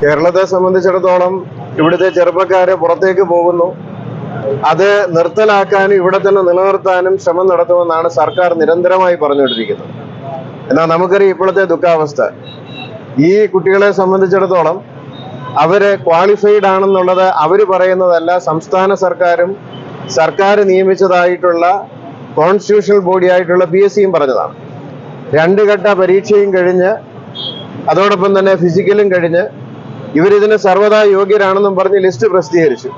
കേരളത്തെ സംബന്ധിച്ചിടത്തോളം ഇവിടുത്തെ ചെറുപ്പക്കാര് പുറത്തേക്ക് പോകുന്നു. അത് നിർത്തലാക്കാനും ഇവിടെ തന്നെ നിലനിർത്താനും ശ്രമം നടത്തുമെന്നാണ് സർക്കാർ നിരന്തരമായി പറഞ്ഞുകൊണ്ടിരിക്കുന്നത്. എന്നാൽ നമുക്കറിയാം ഇപ്പോഴത്തെ ദുഃഖാവസ്ഥ. ഈ കുട്ടികളെ സംബന്ധിച്ചിടത്തോളം അവര് ക്വാളിഫൈഡ് ആണെന്നുള്ളത് അവർ പറയുന്നതല്ല, സംസ്ഥാന സർക്കാരും സർക്കാർ നിയമിച്ചതായിട്ടുള്ള കോൺസ്റ്റിറ്റ്യൂഷണൽ ബോഡിയായിട്ടുള്ള PSCയും പറഞ്ഞതാണ്. 2 ഘട്ട പരീക്ഷയും കഴിഞ്ഞ് അതോടൊപ്പം തന്നെ ഫിസിക്കലും കഴിഞ്ഞ് ഇവരിതിന് സർവ്വതാ യോഗ്യരാണെന്നും പറഞ്ഞ് ലിസ്റ്റ് പ്രസിദ്ധീകരിച്ചു.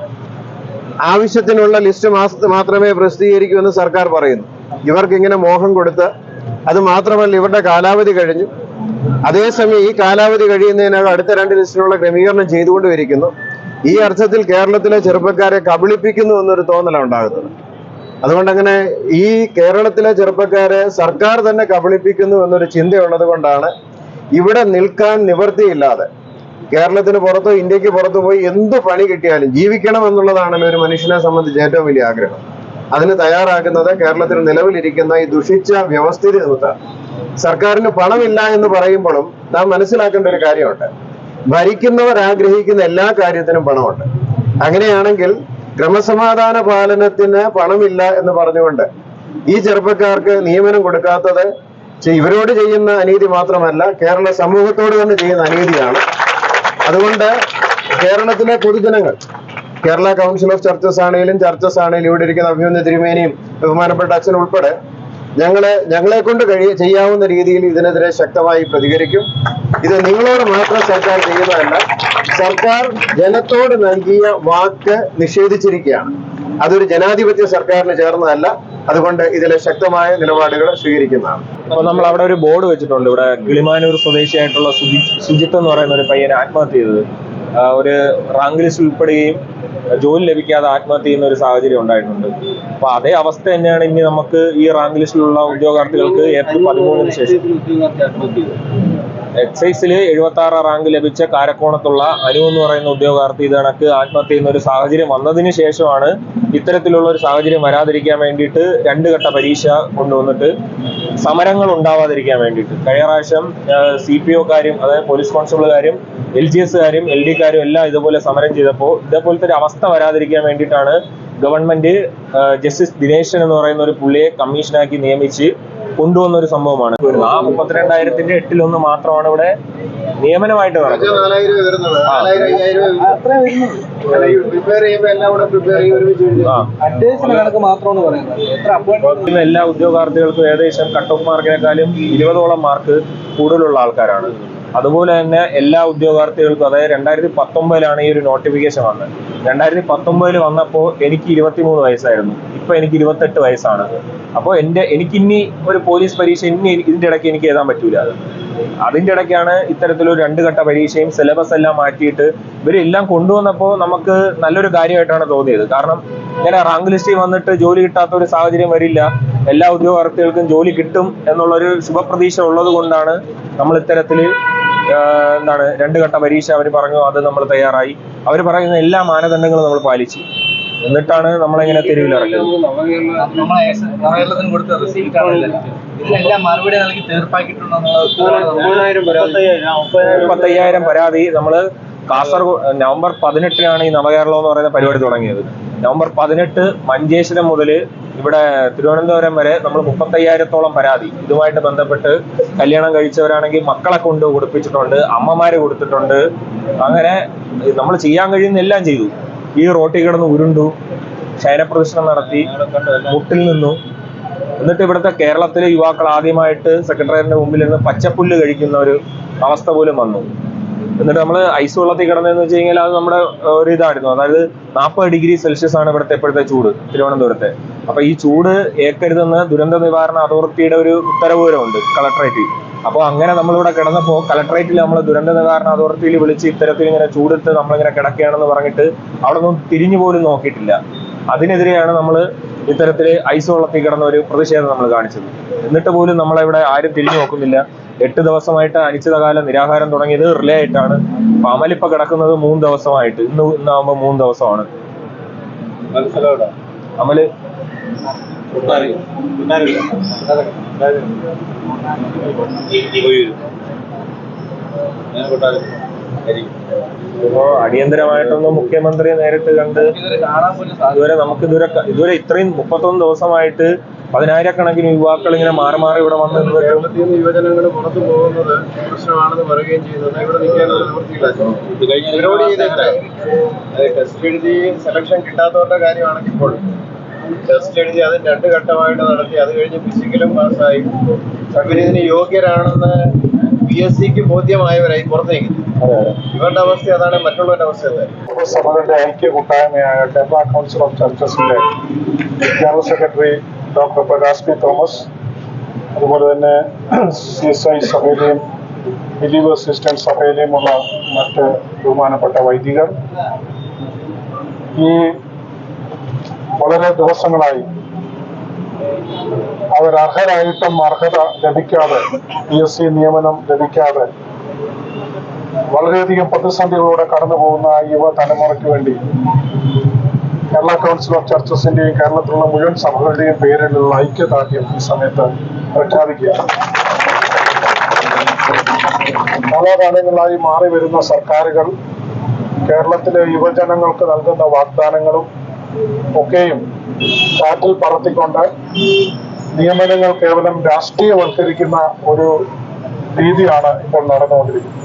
ആവശ്യത്തിനുള്ള ലിസ്റ്റ് മാത്രമേ പ്രസിദ്ധീകരിക്കൂ എന്ന് സർക്കാർ പറയുന്നു. ഇവർക്ക് ഇങ്ങനെ മോഹം കൊടുത്ത്, അത് മാത്രമല്ല ഇവരുടെ കാലാവധി കഴിഞ്ഞു. അതേസമയം ഈ കാലാവധി കഴിയുന്നതിനകം അടുത്ത 2 ലിസ്റ്റിനുള്ള ക്രമീകരണം ചെയ്തുകൊണ്ടിരിക്കുന്നു. ഈ അർത്ഥത്തിൽ കേരളത്തിലെ ചെറുപ്പക്കാരെ കബളിപ്പിക്കുന്നു എന്നൊരു തോന്നലാണ് ഉണ്ടാകുന്നത്. അതുകൊണ്ടങ്ങനെ ഈ കേരളത്തിലെ ചെറുപ്പക്കാരെ സർക്കാർ തന്നെ കബളിപ്പിക്കുന്നു എന്നൊരു ചിന്തയുള്ളത് കൊണ്ടാണ് ഇവിടെ നിൽക്കാൻ നിവൃത്തിയില്ലാതെ കേരളത്തിന് പുറത്തോ ഇന്ത്യക്ക് പുറത്തു പോയി എന്ത് പണി കിട്ടിയാലും ജീവിക്കണം എന്നുള്ളതാണല്ലോ ഒരു മനുഷ്യനെ സംബന്ധിച്ച് ഏറ്റവും വലിയ ആഗ്രഹം. അതിന് തയ്യാറാക്കുന്നത് കേരളത്തിൽ നിലവിലിരിക്കുന്ന ഈ ദുഷിച്ച വ്യവസ്ഥിതി നിമിത്തം. സർക്കാരിന് പണമില്ല എന്ന് പറയുമ്പോഴും നാം മനസ്സിലാക്കേണ്ട ഒരു കാര്യമുണ്ട്. ഭരിക്കുന്നവർ ആഗ്രഹിക്കുന്ന എല്ലാ കാര്യത്തിനും പണമുണ്ട്. അങ്ങനെയാണെങ്കിൽ ക്രമസമാധാന പാലനത്തിന് പണമില്ല എന്ന് പറഞ്ഞുകൊണ്ട് ഈ ചെറുപ്പക്കാർക്ക് നിയമനം കൊടുക്കാത്തത് ഇവരോട് ചെയ്യുന്ന അനീതി മാത്രമല്ല, കേരള സമൂഹത്തോട് തന്നെ ചെയ്യുന്ന അനീതിയാണ്. അതുകൊണ്ട് കേരളത്തിലെ പൊതുജനങ്ങൾ, കേരള കൗൺസിൽ ഓഫ് ചർച്ചസ് ആണെങ്കിലും ഇവിടെ ഇരിക്കുന്ന അഭിമന്യ തിരുമേനിയും ബഹുമാനപ്പെട്ട അച്ഛൻ ഉൾപ്പെടെ ഞങ്ങളെ കൊണ്ട് ചെയ്യാവുന്ന രീതിയിൽ ഇതിനെതിരെ ശക്തമായി പ്രതികരിക്കും. ഇത് നിങ്ങളോട് മാത്രം സർക്കാർ ചെയ്യുന്നതല്ല, സർക്കാർ ജനത്തോട് നൽകിയ വാക്ക് നിഷേധിച്ചിരിക്കുകയാണ്. അതൊരു ജനാധിപത്യ സർക്കാരിന് ചേർന്നതല്ല. അതുകൊണ്ട് ഇതിലെ ശക്തമായ നിലപാടുകൾ സ്വീകരിക്കുന്നതാണ്. അപ്പോൾ നമ്മൾ അവിടെ ഒരു ബോർഡ് വെച്ചിട്ടുണ്ട്. ഇവിടെ കിളിമാനൂർ സ്വദേശിയായിട്ടുള്ള സുജിത്ത് എന്ന് പറയുന്ന ഒരു പയ്യനെ ആത്മഹത്യ ചെയ്തത്, ഒരു റാങ്ക് ലിസ്റ്റ് ഉൾപ്പെടുകയും ജോലി ലഭിക്കാതെ ആത്മഹത്യ ചെയ്യുന്ന ഒരു സാഹചര്യം ഉണ്ടായിട്ടുണ്ട്. അപ്പൊ അതേ അവസ്ഥ തന്നെയാണ് ഇനി നമുക്ക് ഈ റാങ്ക് ലിസ്റ്റിലുള്ള ഉദ്യോഗാർത്ഥികൾക്ക് ഏപ്രിൽ 13 ശേഷം എക്സൈസിൽ 76 റാങ്ക് ലഭിച്ച കാരക്കോണത്തുള്ള അനു എന്ന് പറയുന്ന ഉദ്യോഗാർത്ഥി ഇത് കണക്ക് ആത്മഹത്യ ചെയ്യുന്ന ഒരു സാഹചര്യം വന്നതിന് ശേഷമാണ് ഇത്തരത്തിലുള്ള ഒരു സാഹചര്യം വരാതിരിക്കാൻ വേണ്ടിയിട്ട് 2 ഘട്ട പരീക്ഷ കൊണ്ടുവന്നിട്ട് സമരങ്ങൾ ഉണ്ടാവാതിരിക്കാൻ വേണ്ടിയിട്ട്. കഴിഞ്ഞ പ്രാവശ്യം CPO-കാരും അതായത് പോലീസ് കോൺസ്റ്റബിളുകാരും LGS-കാരും LD-കാരും എല്ലാം ഇതുപോലെ സമരം ചെയ്തപ്പോൾ ഇതേപോലത്തെ ഒരു അവസ്ഥ വരാതിരിക്കാൻ വേണ്ടിയിട്ടാണ് ഗവൺമെന്റ് ജസ്റ്റിസ് ദിനേശൻ എന്ന് പറയുന്ന ഒരു പുള്ളിയെ കമ്മീഷനാക്കി നിയമിച്ച് കൊണ്ടുവന്ന ഒരു സംഭവമാണ്. ആ 32,000-ന്റെ 8-1 മാത്രമാണ് ഇവിടെ നിയമനമായിട്ട് നടക്കുന്നത്. എല്ലാ ഉദ്യോഗാർത്ഥികൾക്കും ഏകദേശം കട്ട് ഓഫ് മാർക്കിനേക്കാളും 20ഓളം മാർക്ക് കൂടുതലുള്ള ആൾക്കാരാണ്. അതുപോലെ തന്നെ എല്ലാ ഉദ്യോഗാർത്ഥികൾക്കും, അതായത് 2019 ഈ ഒരു നോട്ടിഫിക്കേഷൻ വന്നത്. 2019 വന്നപ്പോൾ എനിക്ക് 23 വയസ്സായിരുന്നു. ഇപ്പൊ എനിക്ക് 28 വയസ്സാണ്. അപ്പോൾ എനിക്കിനി ഒരു പോലീസ് പരീക്ഷ ഇതിന്റെ ഇടയ്ക്ക് എനിക്ക് എഴുതാൻ പറ്റൂല. അതിന്റെ ഇടയ്ക്കാണ് ഇത്തരത്തിലൊരു 2 ഘട്ട പരീക്ഷയും സിലബസ് എല്ലാം മാറ്റിയിട്ട് ഇവരെല്ലാം കൊണ്ടുവന്നപ്പോൾ നമുക്ക് നല്ലൊരു കാര്യമായിട്ടാണ് തോന്നിയത്. കാരണം ഇങ്ങനെ റാങ്ക് ലിസ്റ്റിൽ വന്നിട്ട് ജോലി കിട്ടാത്ത ഒരു സാഹചര്യം വരില്ല, എല്ലാ ഉദ്യോഗാർത്ഥികൾക്കും ജോലി കിട്ടും എന്നുള്ളൊരു ശുഭപ്രതീക്ഷ ഉള്ളത് കൊണ്ടാണ് നമ്മൾ ഇത്തരത്തിൽ 2 ഘട്ട പരീക്ഷ അവർ പറഞ്ഞു, അത് നമ്മൾ തയ്യാറായി. അവർ പറയുന്ന എല്ലാ മാനദണ്ഡങ്ങളും നമ്മൾ പാലിച്ചു. എന്നിട്ടാണ് നമ്മളെങ്ങനെ തെരുവിലിറങ്ങിയത്. 35,000 പരാതി നമ്മൾ കാസർഗോഡ് നവംബർ 18 ഈ നവകേരളം എന്ന് പറയുന്ന പരിപാടി തുടങ്ങിയത്. നവംബർ 18 മഞ്ചേശ്വരം മുതൽ ഇവിടെ തിരുവനന്തപുരം വരെ നമ്മൾ 35,000-ഓളം പരാതി ഇതുമായിട്ട് ബന്ധപ്പെട്ട് കല്യാണം കഴിച്ചവരാണെങ്കിൽ മക്കളെ കൊണ്ട് കൊടുപ്പിച്ചിട്ടുണ്ട്, അമ്മമാരെ കൊടുത്തിട്ടുണ്ട്. അങ്ങനെ നമ്മൾ ചെയ്യാൻ കഴിയുന്ന എല്ലാം ചെയ്തു. ഈ റോട്ടിൽ കിടന്ന് ഉരുണ്ടു, ശയനപ്രദർശനം നടത്തി, മുട്ടിൽ നിന്നു. എന്നിട്ട് ഇവിടുത്തെ കേരളത്തിലെ യുവാക്കൾ ആദ്യമായിട്ട് സെക്രട്ടേറിയറ്റിന്റെ മുമ്പിൽ നിന്ന് പച്ചപ്പുല്ല് കഴിക്കുന്ന ഒരു അവസ്ഥ പോലും വന്നു. എന്നിട്ട് നമ്മൾ ഐസ് വെള്ളത്തിൽ കിടന്നതെന്ന് വെച്ച് കഴിഞ്ഞാൽ അത് നമ്മുടെ ഒരു ഇതായിരുന്നു. അതായത് 40 ഡിഗ്രി സെൽഷ്യസ് ആണ് ഇവിടുത്തെ ഇപ്പോഴത്തെ ചൂട് തിരുവനന്തപുരത്തെ. അപ്പൊ ഈ ചൂട് ഏക്കരുതെന്ന് ദുരന്ത നിവാരണ അതോറിറ്റിയുടെ ഒരു ഉത്തരവ് വരെ ഉണ്ട് കളക്ടറേറ്റിൽ. അപ്പോൾ അങ്ങനെ നമ്മളിവിടെ കിടന്നപ്പോൾ കളക്ടറേറ്റിൽ നമ്മൾ ദുരന്ത നിവാരണ അതോറിറ്റിയിൽ വിളിച്ച് ഇത്തരത്തിൽ ഇങ്ങനെ ചൂടെടുത്ത് നമ്മളിങ്ങനെ കിടക്കുകയാണെന്ന് പറഞ്ഞിട്ട് അവിടെ ഒന്നും തിരിഞ്ഞു പോലും നോക്കിയിട്ടില്ല. അതിനെതിരെയാണ് നമ്മൾ ഇത്തരത്തിൽ ഐസ് വെള്ളത്തിൽ കിടന്ന ഒരു പ്രതിഷേധം നമ്മൾ കാണിച്ചത്. എന്നിട്ട് പോലും നമ്മളെവിടെ ആരും തിരിഞ്ഞു നോക്കുന്നില്ല. 8 ദിവസമായിട്ട് അനിശ്ചിതകാല നിരാഹാരം തുടങ്ങിയത് റിലേ ആയിട്ടാണ്. അപ്പൊ അമലിപ്പ കിടക്കുന്നത് 3 ദിവസമായിട്ട്. ഇന്നാകുമ്പോൾ 3 ദിവസമാണ്. അമല് ഇപ്പോ അടിയന്തരമായിട്ടൊന്ന് മുഖ്യമന്ത്രിയെ നേരിട്ട് കണ്ട് ഇതുവരെ ഇത്രയും 31 ദിവസമായിട്ട് 10,000-കണക്കിന് യുവാക്കൾ ഇങ്ങനെ മാറി മാറി ഇവിടെ വന്ന് കേരളത്തിൽ നിന്ന് യുവജനങ്ങൾ പുറത്തു പോകുന്നത് പ്രശ്നമാണെന്ന് പറയുകയും ചെയ്യുന്നത് ഇവിടെ നിൽക്കാനുള്ള നിവൃത്തിയില്ല. ടെസ്റ്റ് എഴുതി സെലക്ഷൻ കിട്ടാത്തവരുടെ കാര്യമാണെങ്കിൽ ഇപ്പോൾ ടെസ്റ്റ് എഴുതി അത് 2 ഘട്ടമായിട്ട് നടത്തി, അത് കഴിഞ്ഞ് ഫിസിക്കലും പാസ്സായി ഇതിന് യോഗ്യരാണെന്ന് PSCക്ക് ബോധ്യമായവരായി പുറത്തേക്ക്. ഇവരുടെ അവസ്ഥ അതാണ്, മറ്റുള്ളവരുടെ അവസ്ഥ അതാണ്. സഭകളുടെ ഐക്യ കൂട്ടായ്മയായ കേരള കൗൺസിൽ ഓഫ് ചർച്ചസിന്റെ general secretary doctor Prakash P Thomas, അതുപോലെ തന്നെ CSI സഭയിലെയും ബിലീവേഴ്സ് ക്രിസ്ത്യൻ സഭയിലെയുമുള്ള മറ്റ് ബഹുമാനപ്പെട്ട വൈദികർ ഈ വളരെ ദിവസങ്ങളായി അവരർഹരായിട്ടും അർഹത ലഭിക്കാതെ, PSC നിയമനം ലഭിക്കാതെ വളരെയധികം പ്രതിസന്ധികളോടെ കടന്നു പോകുന്ന യുവ തലമുറയ്ക്ക് വേണ്ടി കേരള കൗൺസിൽ ഓഫ് ചർച്ചസിന്റെയും കേരളത്തിലുള്ള മുഴുവൻ സഭകളുടെയും പേരിലുള്ള ഐക്യദാർഢ്യം ഈ സമയത്ത് പ്രഖ്യാപിക്കുകയാണ്. കാലാകാലങ്ങളായി മാറി വരുന്ന സർക്കാരുകൾ കേരളത്തിലെ യുവജനങ്ങൾക്ക് നൽകുന്ന വാഗ്ദാനങ്ങളും ഒക്കെയും കാറ്റിൽ പറത്തിക്കൊണ്ട് നിയമനങ്ങൾ കേവലം രാഷ്ട്രീയവൽക്കരിക്കുന്ന ഒരു രീതിയാണ് ഇപ്പോൾ നടന്നുകൊണ്ടിരിക്കുന്നത്.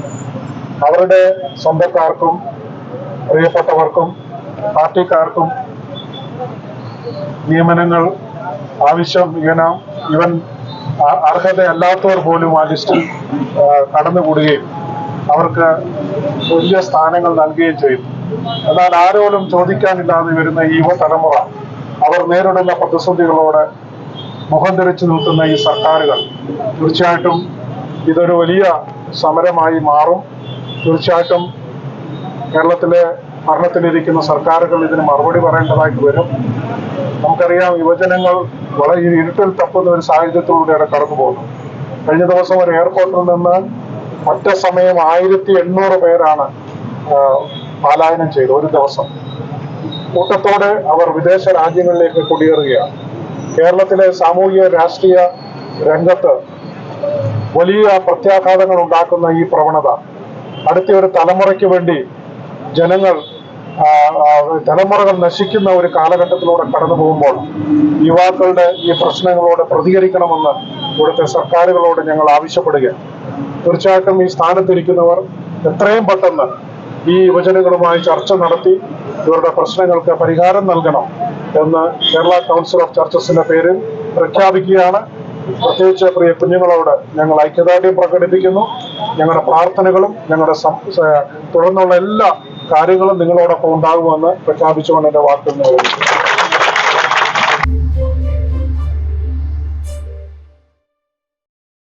അവരുടെ സ്വന്തക്കാർക്കും പ്രിയപ്പെട്ടവർക്കും പാർട്ടിക്കാർക്കും നിയമനങ്ങൾ ആവശ്യം ഇവൻ അർഹതയല്ലാത്തവർ പോലും ആ ലിസ്റ്റിൽ കടന്നുകൂടുകയും അവർക്ക് വലിയ സ്ഥാനങ്ങൾ നൽകുകയും ചെയ്തു. എന്നാൽ ആരോടും ചോദിക്കാനില്ലാതെ വരുന്ന ഈ യുവതലമുറ അവർ നേരിടുന്ന പ്രതിസന്ധികളോട് മുഖം ധരിച്ചു നിൽക്കുന്ന ഈ സർക്കാരുകൾ തീർച്ചയായിട്ടും ഇതൊരു വലിയ സമരമായി മാറും. തീർച്ചയായിട്ടും കേരളത്തിലെ ഭരണത്തിലിരിക്കുന്ന സർക്കാരുകൾ ഇതിന് മറുപടി പറയേണ്ടതായിട്ട് വരും. നമുക്കറിയാം, യുവജനങ്ങൾ വളരെ ഇരുട്ടിൽ തപ്പുന്ന ഒരു സാഹചര്യത്തിലൂടെയാണ് കടന്നു പോകുന്നത്. കഴിഞ്ഞ ദിവസം ഒരു എയർപോർട്ടിൽ നിന്ന് ഒറ്റ സമയം 1800 പേരാണ് പലായനം ചെയ്ത് ഒരു ദിവസം. കൂട്ടത്തോടെ അവർ വിദേശ രാജ്യങ്ങളിലേക്ക് കുടിയേറുകയാണ്. കേരളത്തിലെ സാമൂഹിക രാഷ്ട്രീയ രംഗത്ത് വലിയ പ്രത്യാഘാതങ്ങൾ ഉണ്ടാക്കുന്ന ഈ പ്രവണത അടുത്ത ഒരു തലമുറയ്ക്ക് വേണ്ടി തലമുറകൾ നശിക്കുന്ന ഒരു കാലഘട്ടത്തിലൂടെ കടന്നു പോകുമ്പോൾ യുവാക്കളുടെ ഈ പ്രശ്നങ്ങളോട് പ്രതികരിക്കണമെന്ന് ഇവിടുത്തെ സർക്കാരുകളോട് ഞങ്ങൾ ആവശ്യപ്പെടുകയാണ്. തീർച്ചയായിട്ടും ഈ സ്ഥാനത്തിരിക്കുന്നവർ എത്രയും പെട്ടെന്ന് ഈ യുവജനങ്ങളുമായി ചർച്ച നടത്തി ഇവരുടെ പ്രശ്നങ്ങൾക്ക് പരിഹാരം നൽകണം എന്ന് കേരള കൗൺസിൽ ഓഫ് ചർച്ചസിന്റെ പേരിൽ പ്രഖ്യാപിക്കുകയാണ്. പ്രത്യേകിച്ച് പ്രിയ കുഞ്ഞുങ്ങളോട് ഞങ്ങൾ ഐക്യദാർഢ്യം പ്രകടിപ്പിക്കുന്നു. ഞങ്ങളുടെ പ്രാർത്ഥനകളും ഞങ്ങളുടെ തുടർന്നുള്ള എല്ലാ കാര്യങ്ങളും നിങ്ങളോടൊപ്പം ഉണ്ടാകുമെന്ന് പ്രഖ്യാപിച്ചുകൊണ്ട് എന്റെ വാക്കുകൾ